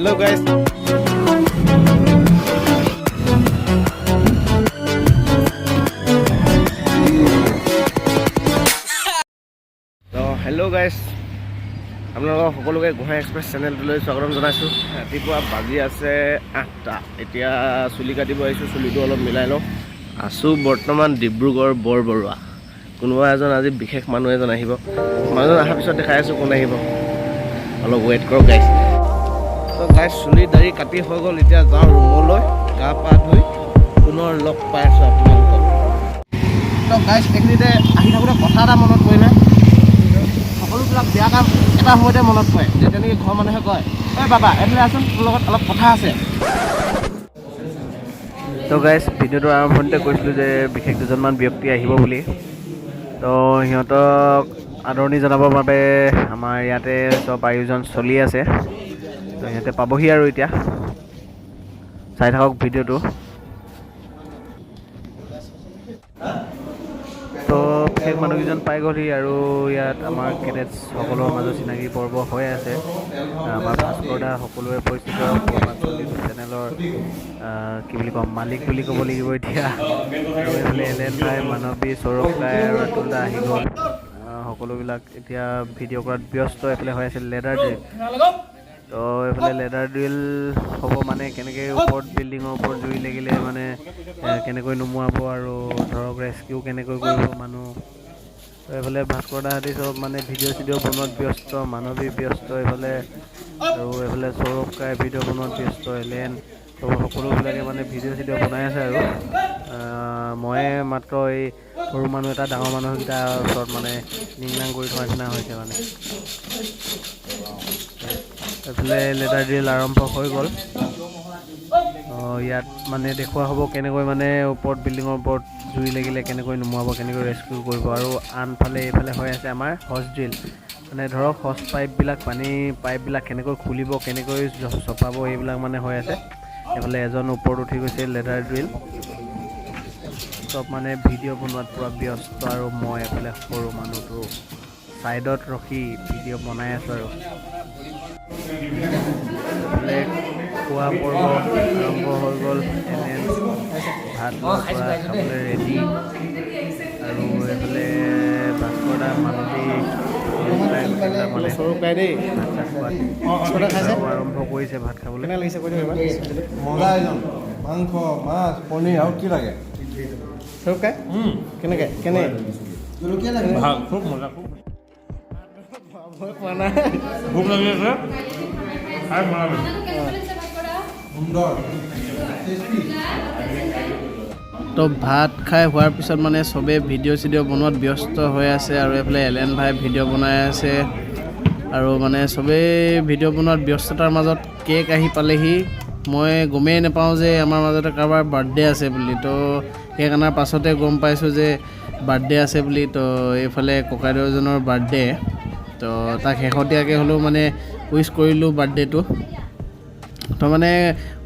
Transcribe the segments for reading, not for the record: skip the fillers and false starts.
hello guys. Hello guys. আপোনালোকক সকলোকে Gohain express চেনেলটোলৈ স্বাগতম জনাইছোঁ। ৰাতিপুৱা বাজি আছে 8টা। এতিয়া চুলি কাটিব আহিছোঁ, চুলিটো অলপ মিলাই লওঁ। আছোঁ বৰ্তমান ডিব্ৰুগড় বৰবৰুৱা। কোনোবা এজন আজি বিশেষ মানুহ এজন আহিব। মানুহজন অহাৰ পিছত দেখাই আছোঁ কোন আহিব, অলপ ৱেইট কৰক গাইছ। তো গাইছ চুলি দাড়ি কাটি হৈ গ'ল, এতিয়া যাওঁ ৰুমলৈ, গা পা ধুই পুনৰ লগ পাই আছোঁ আপোনালোকক। তো গাইছ এইখিনিতে আহি থাকোঁতে কথা এটা মনত পৰিলে, সকলোবিলাক বেয়া কাম এটা সময়তে মনত পৰে, যে তেনেকৈ ঘৰৰ মানুহে কয়, এই বাবা এইফালে আছোন, তোৰ লগত অলপ কথা আছে। তো গাইছ ভিডিঅ'টো আৰম্ভণিতে কৈছিলোঁ যে বিশেষ দুজনমান ব্যক্তি আহিব বুলি। তো সিহঁতক আদৰণি জনাবৰ বাবে আমাৰ ইয়াতে চব আয়োজন চলি আছে। তো সিহঁতে পাবহি আৰু এতিয়া চাই থাকক ভিডিঅ'টো। তো বিশেষ মানুহকেইজন পাই গ'লহি আৰু ইয়াত আমাৰ কেডেটছ সকলোৰে মাজত চিনাকি পৰ্ব হৈ আছে। আমাৰ ভাস্কৰ দা সকলোৱে পৰিচিত পূৰ্বাঞ্চলিক চেনেলৰ কি বুলি ক'ম, মালিক বুলি ক'ব লাগিব এতিয়া। আৰু এইফালে এলেন ভাই, মানৱী, সৌৰভ ভাই আৰু ৰাতুল দা আহি গ'ল। সকলোবিলাক এতিয়া ভিডিঅ' কৰাত ব্যস্ত। এইফালে হৈ আছিল লেডাৰ ড্ৰিল। তো এইফালে লেডাৰ ড্ৰিল হ'ব, মানে কেনেকৈ ওপৰত বিল্ডিঙৰ ওপৰত জুই লাগিলে মানে কেনেকৈ নুমুৱাব আৰু ধৰক ৰেস্কিউ কেনেকৈ কৰিব মানুহ। তো এইফালে ভাস্কৰ দাহঁতি চব মানে ভিডিঅ' চিডিঅ' বনোৱাত ব্যস্ত, মানৱী ব্যস্ত এইফালে, আৰু এইফালে সৌৰভ কাই ভিডিঅ' বনোৱাত ব্যস্ত, এলেন সকলোবিলাকে মানে ভিডিঅ' চিডিঅ' বনাই আছে। আৰু মই মাত্ৰ এই সৰু মানুহ এটা ডাঙৰ মানুহকেইটাৰ ওচৰত মানে নিংনাং কৰি থোৱাৰ নিচিনা হৈছে মানে। এইফালে লেডাৰ ড্ৰিল আৰম্ভ হৈ গ'ল। ইয়াত মানে দেখুওৱা হ'ব কেনেকৈ মানে ওপৰত বিল্ডিঙৰ ওপৰত জুই লাগিলে কেনেকৈ নুমুৱাব, কেনেকৈ ৰেস্কিউ কৰিব। আৰু আনফালে এইফালে হৈ আছে আমাৰ হজ ড্ৰিল, মানে ধৰক হজ পাইপবিলাক, পানী পাইপবিলাক কেনেকৈ খুলিব, কেনেকৈ চপাব, এইবিলাক মানে হৈ আছে। এইফালে এজন ওপৰত উঠি গৈছে লেডাৰ ড্ৰিল, চব মানে ভিডিঅ' বনোৱাত পূৰা ব্যস্ত। আৰু মই এইফালে সৰু মানুহটো ছাইডত ৰখি ভিডিঅ' বনাই আছোঁ। আৰু এইফালে খোৱা পৰ্ব আৰম্ভ হৈ গ'ল। এনে ভাত খাবলৈ ৰেডি। আৰু এইফালে ভাস্কৰ দা, মানৱী মানে আৰম্ভ কৰিছে ভাত খাবলৈ। মজা একদম, মাংস, মাছ, পনীৰ আৰু কি লাগে? কেনেকৈ কেনে জলকীয়া লাগে? ভাল, খুব মজা, খুব পোৱা নাই। ভোক লাগি আছে, খাই মজা লাগে। সুন্দৰ। তো ভাত খাই হোৱাৰ পিছত মানে চবেই ভিডিঅ' চিডিঅ' বনোৱাত ব্যস্ত হৈ আছে। আৰু এইফালে এলেন ভাই ভিডিঅ' বনাই আছে। আৰু মানে চবেই ভিডিঅ' বনোৱাত ব্যস্ততাৰ মাজত কেক আহি পালেহি। মই গমেই নাপাওঁ যে আমাৰ মাজতে কাৰোবাৰ বাৰ্থডে আছে বুলি। তো কেক অনাৰ পাছতে গম পাইছোঁ যে বাৰ্থডে আছে বুলি। তো এইফালে ককাইদেউজনৰ বাৰ্থডে, তো তাক শেহতীয়াকৈ হ'লেও মানে উইচ কৰিলোঁ বাৰ্থডেটো। তো মানে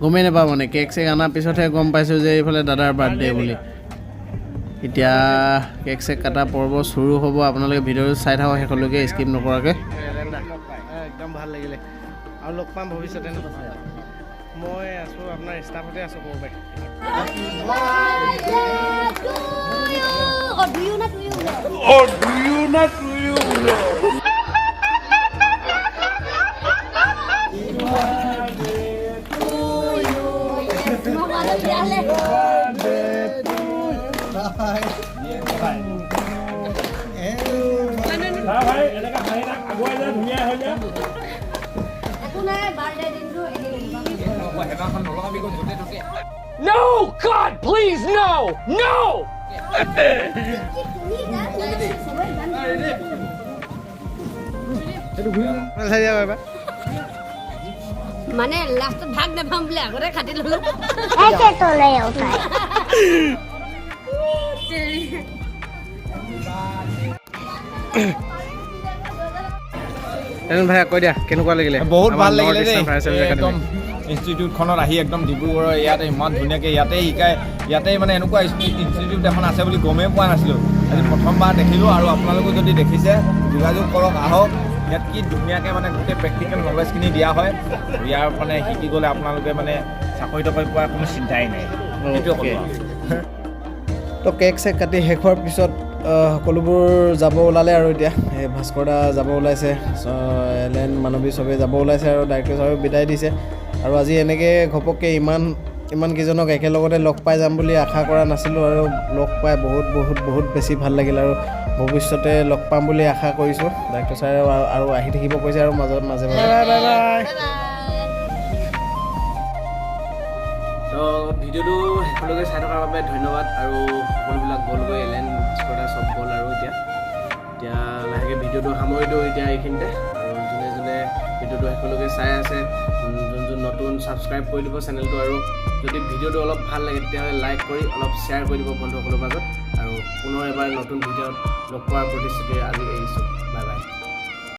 গমেই নাপাওঁ, মানে কেক চেক অনাৰ পিছতহে গম পাইছোঁ যে এইফালে দাদাৰ বাৰ্থডে বুলি। এতিয়া কেক চেক কটা পৰ্ব চুৰু হ'ব। আপোনালোকে ভিডিঅ'টো চাই থাকক শেষলৈকে, স্কিপ নকৰাকৈ। একদম ভাল লাগিলে, আৰু লগ পাম ভৱিষ্যতে। মই আছোঁ আপোনাৰ ষ্টাফতে আছোঁ ক'ব পাৰি। No! God, please, no! No! মানে লাষ্টত ভাগ নাপাম বুলি আগতে কাটি ললো। ভাই কৈ দিয়া কেনেকুৱা লাগিলে? বহুত ভাল লাগিলে দেই। একদম ইনষ্টিটিউটখনত আহি একদম ডিব্ৰুগড়ৰ ইয়াতে ইমান ধুনীয়াকৈ ইয়াতে শিকায়। ইয়াতে মানে এনেকুৱা ইনষ্টিটিউট এখন আছে বুলি গমেই পোৱা নাছিলোঁ। আজি প্ৰথমবাৰ দেখিলোঁ। আৰু আপোনালোকেও যদি দেখিছে যোগাযোগ কৰক, আহক। ইয়াত কি ধুনীয়াকৈ মানে গোটেই প্ৰেক্টিকেল নলেজখিনি দিয়া হয় ইয়াৰ মানে শিকি গ'লে আপোনালোকে মানে চাকৰি তাকৰি পোৱাৰ কোনো চিন্তাই নাই সেইটোৱে ক'লো তো কেক চেক কাটি শেষ হোৱাৰ পিছত সকলোবোৰ যাব ওলালে আৰু এতিয়া এই ভাস্কৰ দা যাব ওলাইছে এলেন মানৱী চবেই যাব ওলাইছে আৰু ডাইৰেক্টৰ ছাৰেও বিদায় দিছে আৰু আজি এনেকৈ ঘপককৈ ইমান কেইজনক একেলগতে লগ পাই যাম বুলি আশা কৰা নাছিলোঁ আৰু লগ পাই বহুত বেছি ভাল লাগিল আৰু ভৱিষ্যতে লগ পাম বুলি আশা কৰিছোঁ ডাইৰেক্টৰ ছাৰে আৰু আহি থাকিব কৈছে আৰু মাজে মাজে তো ভিডিঅ'টো শেষলৈকে চাই থকাৰ বাবে ধন্যবাদ আৰু সকলোবিলাক গ'লগৈ এলেন ভাস্কৰ দা চব গ'ল আৰু এতিয়া লাহেকৈ ভিডিঅ'টো সামৰি দিওঁ এতিয়া এইখিনিতে আৰু যোনে ভিডিঅ'টো শেষলৈকে চাই আছে যোন নতুন ছাবস্ক্ৰাইব কৰি দিব চেনেলটো আৰু যদি ভিডিঅ'টো অলপ ভাল লাগে তেতিয়াহ'লে লাইক কৰি অলপ শ্বেয়াৰ কৰি দিব বন্ধুসকলৰ মাজত আৰু পুনৰ এবাৰ নতুন ভিডিঅ'ত লগ পোৱাৰ প্ৰতিশ্ৰুতি আজি